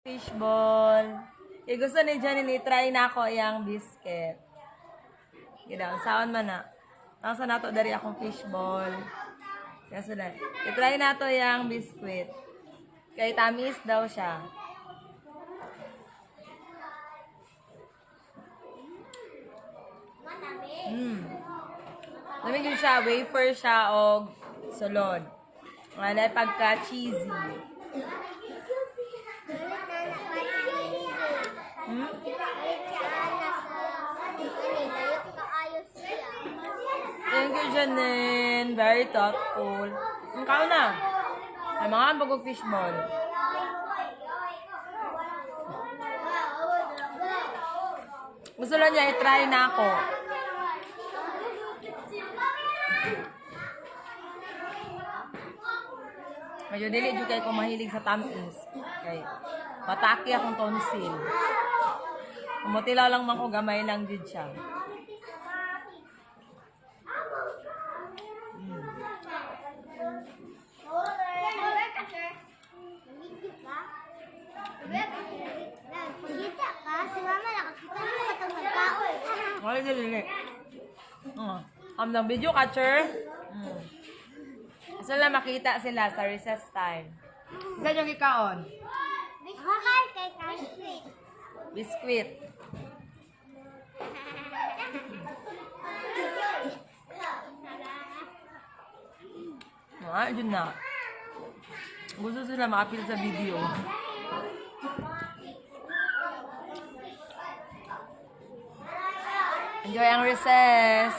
Fishball. Gusto ni Janine, try na ako yung biscuit. Ginaw, saan man na. Nasa nato dari akong fishball. Kaya sunod. I-try na to yung biscuit. Kay tamis daw siya. Namin yun siya, wafer siya o sulod. Wala pagka-cheesy. Thank you, Janine. Very thoughtful. Ikaw na. Ay, mga bagong fishball. Gusto lang niya, i-try na ako. Medyo dili dyan kayo kung mahilig sa tamis. Okay. Pataki akong tonsil. Umutilaw lang man ko, gamay lang dyan siya. Ay, dili. Ang video catcher. Gusto lang makita sila sa recess time. Isa yung ikaon? Biscuit. Dyan na. Gusto sila makapil sa video. Enjoy ang recess.